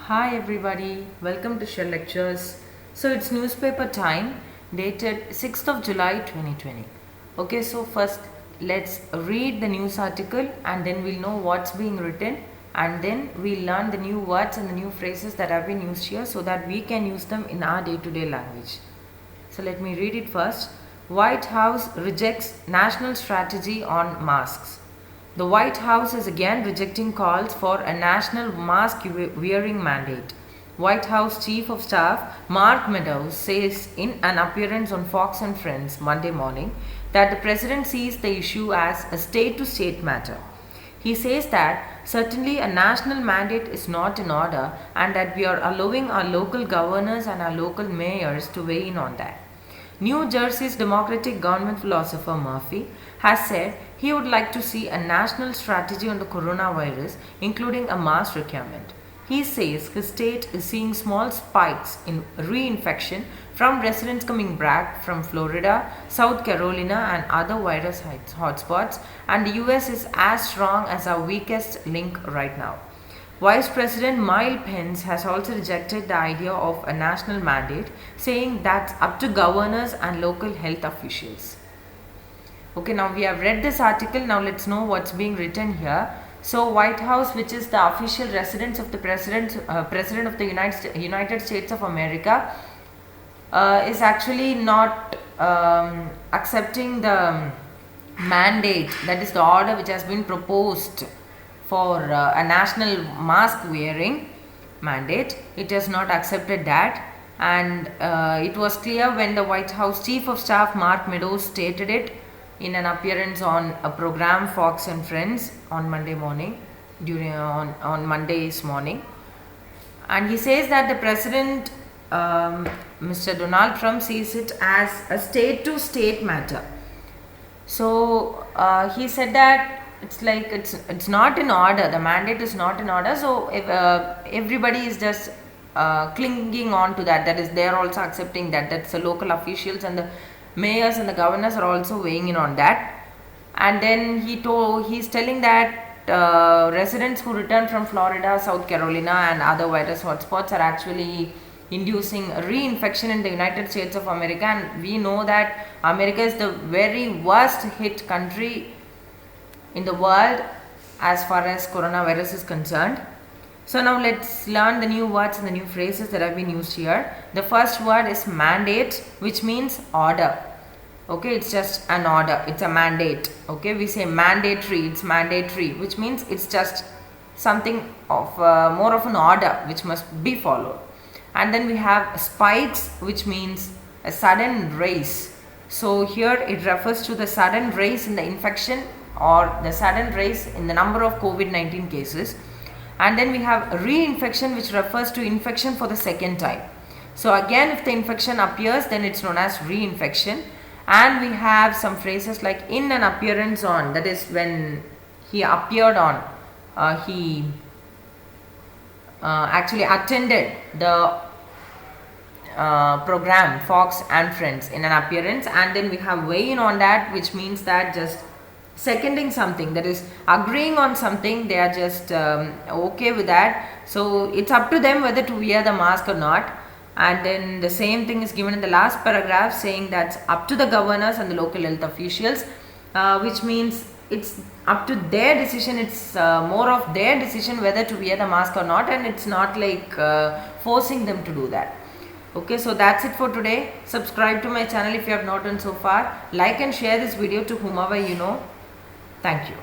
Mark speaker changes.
Speaker 1: Hi everybody, welcome to Shell Lectures. So it's newspaper time dated 6th of July 2020. Okay, so first let's read the news article and then we'll know what's being written and then we'll learn the new words and the new phrases that have been used here so that we can use them in our day-to-day language. So let me read it first. White House rejects national strategy on masks. The White House is again rejecting calls for a national mask wearing mandate. White House Chief of Staff Mark Meadows says in an appearance on Fox and Friends Monday morning that the president sees the issue as a state-to-state matter. He says that certainly a national mandate is not in order and that we are allowing our local governors and our local mayors to weigh in on that. New Jersey's Democratic government philosopher Murphy has said he would like to see a national strategy on the coronavirus, including a mask requirement. He says his state is seeing small spikes in reinfection from residents coming back from Florida, South Carolina, and other virus hotspots, and the US is as strong as our weakest link right now. Vice President Mike Pence has also rejected the idea of a national mandate, saying that's up to governors and local health officials. Okay, now we have read this article. Now let's know what's being written here. So White House, which is the official residence of the President of the United States of America, is actually not accepting the mandate, that is the order which has been proposed for a national mask wearing mandate. It has not accepted that, and it was clear when the White House Chief of Staff Mark Meadows stated it in an appearance on a program Fox and Friends on Monday morning, on Monday's morning, and he says that the president Mr. Donald Trump sees it as a state-to-state matter. So he said that it's like it's not in order, the mandate is not in order, so if everybody is just clinging on to that, that is they are also accepting that, that's the local officials and the mayors and the governors are also weighing in on that. And then he's telling that residents who return from Florida, South Carolina and other virus hotspots are actually inducing reinfection in the United States of America, and we know that America is the very worst hit country in the world as far as coronavirus is concerned. So now let's learn the new words and the new phrases that have been used here. The first word is mandate, which means order. Okay, it's just an order, it's a mandate. Okay, we say mandatory, it's mandatory, which means it's just something of more of an order which must be followed. And then we have spikes, which means a sudden rise. So here it refers to the sudden rise in the infection or the sudden rise in the number of COVID-19 cases. And then we have reinfection, which refers to infection for the second time. So again, if the infection appears, then it's known as reinfection. And we have some phrases like in an appearance on, that is when he appeared on, he actually attended the program Fox and Friends in an appearance. And then we have weigh in on that, which means that just seconding something, that is agreeing on something, they are just okay with that, so it's up to them whether to wear the mask or not. And then the same thing is given in the last paragraph, saying that's up to the governors and the local health officials, which means it's up to their decision, it's more of their decision whether to wear the mask or not, and it's not like forcing them to do that. Okay, so that's it for today. Subscribe to my channel if you have not done so far. Like and share this video to whomever you know. Thank you.